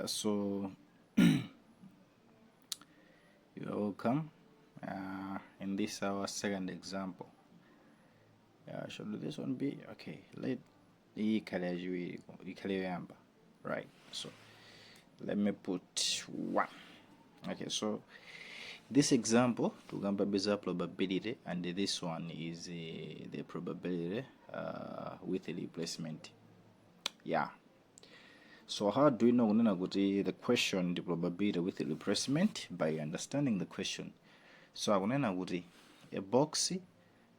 So you're welcome. In this our second example. Should this one be okay? Let right. So let me put 1. Okay, so this example to basic probability, and this one is the probability with the replacement. Yeah. So how do we know the question, the probability with the replacement? By understanding the question. So a box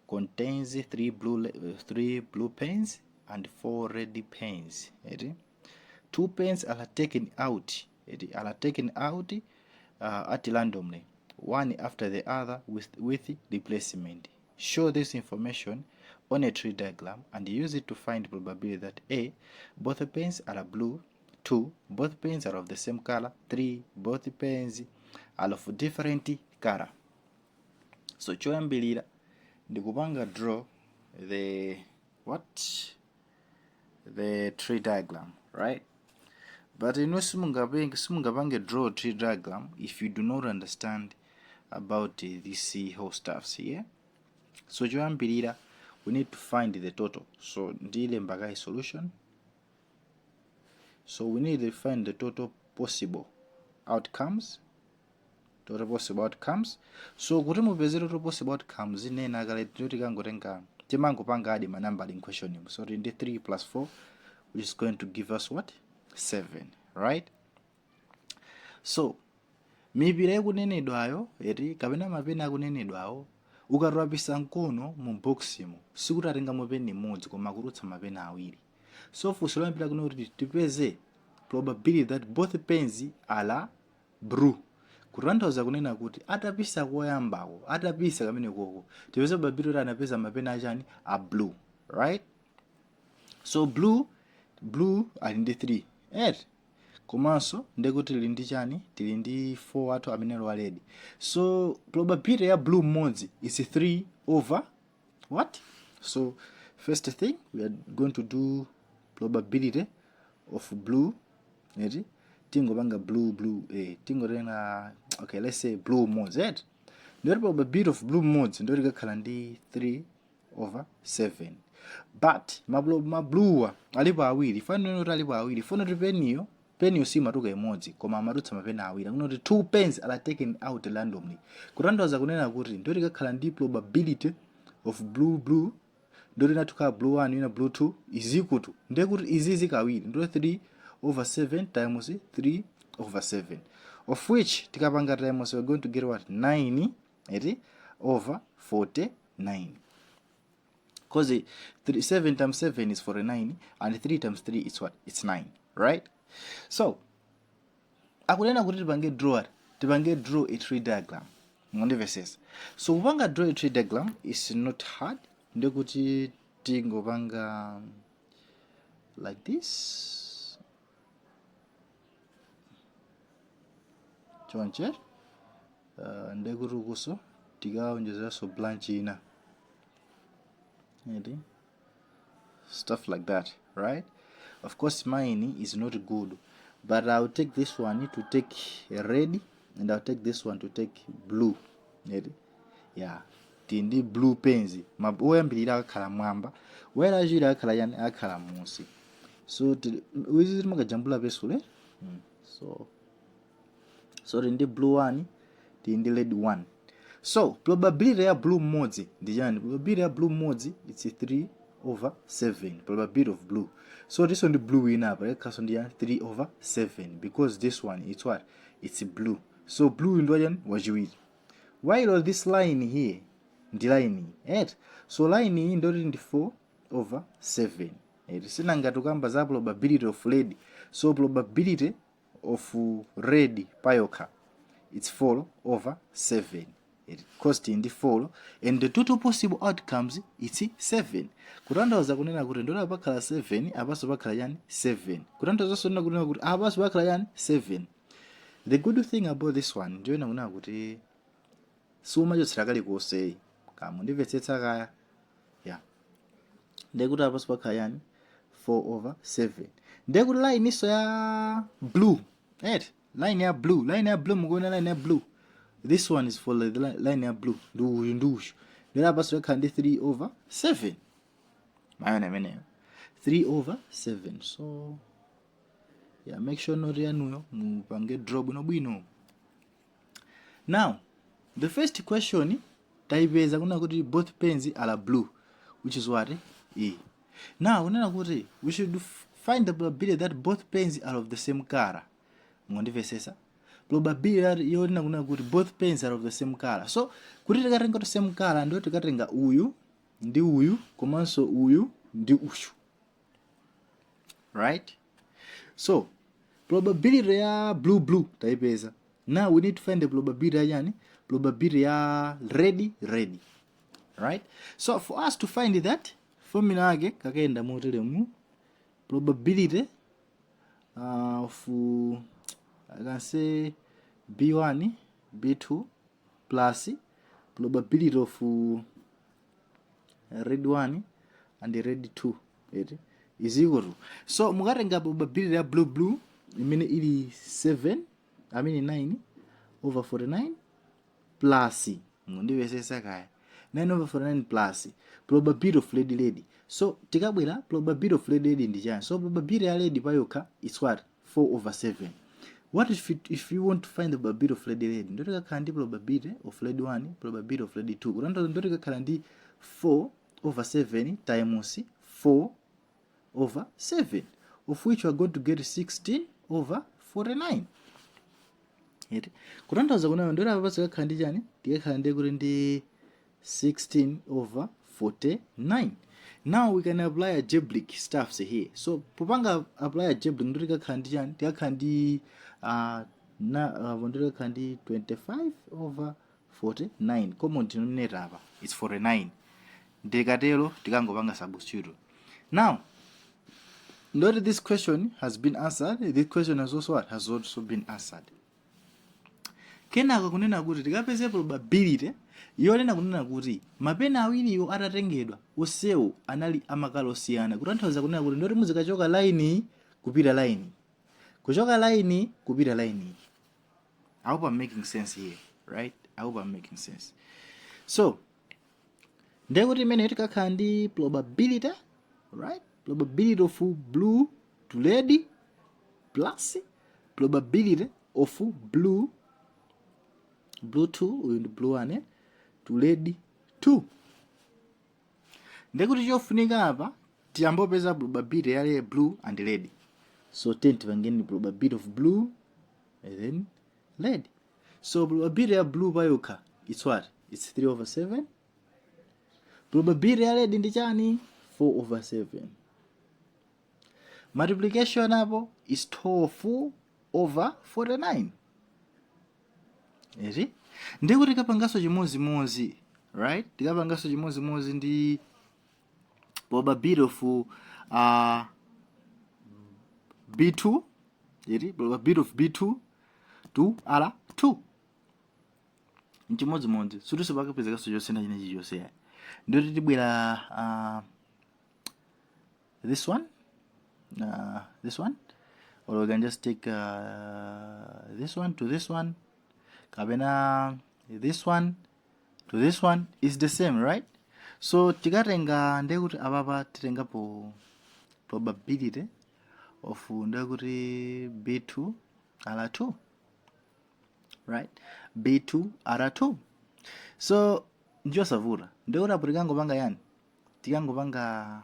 contains 3 blue pens and 4 red pens. 2 pens are taken out. At randomly, one after the other with replacement. Show this information on a tree diagram and use it to find probability that A, both pens are blue, 2, both pens are of the same color, 3, both pens are of different color. So choyambirira ndikupanga draw the tree diagram, right? But simungapange draw tree diagram if you do not understand about these whole stuffs here. So choyambirira we need to find the total. So ndile mbagai solution. So we need to find the total possible outcomes. So kuti mupeze total possible outcomes inena kale tikangotenga timangopanga adi manambala in question. So in the 3 plus 4, which is going to give us what? 7, right? So mipira yakunenedwayo kapena mapeni akunenedwayo ukatwapisa mkono mu box mu sikuti atenga mapeni imodzi koma akutulutsa mapeni awiri. So funso loyambira kuno kuti tipeze probability that both pens are blue. Kutanthauza kunena kuti atapisa koyambako, atapisa kamene koko tipeze probability kuti anapeza mapeni achani a blue, right? So blue ali ndi 3, komanso ndekuti tili ndi chani, tili ndi 4 athu amene wa red. So probability ya blue mmodzi is 3 over what? So first thing we are going to do probability of blue. Tingopanga blue tingotenga okay, let's say blue modes. The probability of blue modes ndo likakhala ndi 3 over 7. But ma blue alipo awiri, fanano kuti alipo awiri, fono kuti peniyo simatuka imodzi koma amatutsa mapeni awiri. Kunoti 2 pens are taken out randomly. Kutanthauza kunena kuti ndo likakhala ndi probability of blue ndo linatuka blue 1 ina blue 2 is equal to ndekuti izizi kawiri ndo 3 over 7 times 3 over 7, of which tikapanga times we're going to get what? 9 over 49. Because 7 times 7 is 49 and 3 times 3 is what? It's 9, right? So akunena kuti tipange draw a tree diagram. So kupanga draw a tree diagram is not hard. Ndekuti tingopanga like this. Chonche ndekuti kuso tikaonjezeraso branch ina, stuff like that, right? Of course mine is not good, but I'll take this one to take red and I'll take this one to take blue. Yeah, tindi blue pens oyambirira akhala mwamba wera ajira akhala yani akhala musi. So wizi makajambula pesule. So in the blue one, in the red one. So probability ya blue modes ndijani? Probability ya blue modes it's 3 over 7. Probability of blue. So this one the blue in up, right? Because on the 3 over 7 because this one it's what? It's blue. So blue in the wajiwiri. While this line here, the line here, so line in the 4 over 7. Sinanga tukamba za probability of red. So probability of red payoka it's 4 over 7. It cost in the 4 and the total possible outcomes it's 7. Kutanthauza kunena kuti ndola pakhala 7 apaso pakhala yani 7. Kutanthauza sonena kunena kuti apaso pakhala yani 7. The good thing about this one ndio ina kuti suma chotsera kali kose kama ndimvetsetsa kaya, yeah, ndekuti apaso pakhala yani 4 over 7. Ndekuti line iso ya blue right? Line ya blue mukuona line ya blue. This one is for the line ya blue. Ndushu. Ndera baso kandi 3 over 7. Mayona meneo. 3 over 7. So yeah, make sure no rianuyo mupange draw bwino bwino. Now, the first question taipeza kuna kuti both pens are blue, which is what? E. Now, kunena kuti we should find the probability that both pens are of the same color. Ngondivesesa. Probability yonena kuna kuti both pens are of the same color. So, kuti tikatenga the same color ndio tikatenga uyu ndi uyu komanso uyu ndi ushu. Right? So, probability ya blue taipeza. Now we need to find the probability yani, probability ya red. Right? So for us to find that, formula yake kakaenda motere mu probability of I can say B1, B2 plus probability of red 1 and the red 2 is equal to. So mukatenga probability ya blue imene ili 9 over 49 plus ndivesesa kaya 9 over 49 plus probability of red. So tikabwera probability of red ndi chani? So probability ya red payoka is what? 4 over 7. What if you want to find the probability of red? Ndo tikakhala ndi probability of red 1, probability of red 2. Kutanthauza ndo tikakhala ndi 4 over 7 times 4 over 7, of which we are going to get 16 over 49. Kutanthauza kunayo ndo lapapasa kakhala ndi chani? Tikakhala ndi kuti ndi 16 over 49. Now we can apply algebraic stuffs here. So popanga apply algebraic ndo tikakhala ndi chani? Tikakhala ndi ndo tikakhala ndi 25 over 49. Common denominator apa is 49. Ndikatero tikangopanga substitute. Now note this question has been answered. This question has also what? Has also been answered. Kenaka kunena kuti tikapeze probability yonena kunena kuti mapena awiriwo atatengedwa osewo anali amakalo osiyana. Kutanthauza kunena kuti ndoti muzikachoka line kupita line, kuchoka line kupita line. I hope I'm making sense here, right? I hope I'm making sense. So ndekuti imene tikakhala ndi probability, right? Probability of blue to red plus probability of blue 2 and blue 1 to red 2. Ndekuti chofunika apa tiyambopeza probability ya blue and red. So tivangeni probability of blue and then red. So probability ya blue payoka it's what? It's 3 over 7. Probability ya red ndi chani? 4 over 7. Multiplication hapo is 12 over 49. Ezi? Ndiko tikapangaso chimozimozi, right? Tikapangaso chimozimozi ndi probability of B2, ezi? Probability of B2 to R2. Nchimozimozi. Sutuso pakapeza kaso chosena chinechi chose. Ndoti tibwera this one, or we can just take this one to this one. Kabena this one to this one is the same, right? So tikatenga ndekuti apapa titengapo probability of ndekuti B2 R2, right? B2 R2. So njosavula ndekuti apo tikangopanga yani? Tikangopanga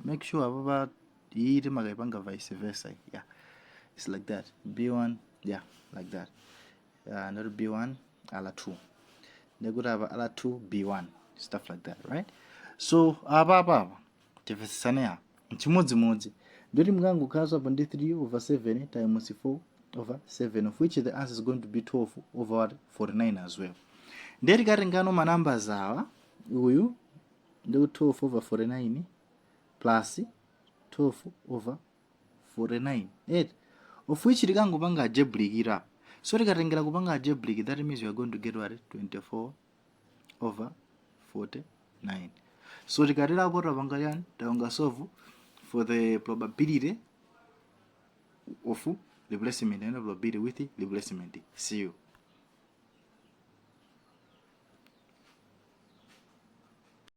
make sure apapa iti makaipanga vice versa. Yeah, it's like that. B1, yeah, like that. Not B1 R2. They could have R2 B1, stuff like that, right? So apa tifesane chimodzi ndoti mkangu kaso apa ndi 3 over 7 times 4 over 7, of which the answer is going to be 12 over 49 as well. Ndeti katengano ma numbers awa uyu ndi 12 over 49 plus 12 over 49, right? Of which tikangopanga algebraic ira. So tikatengera kupanga algebraic, that means we are going to get what? 24 over 49. So tikatera apo tapanga yani, taonga solve for the probability of replacement and probability with replacement. See you.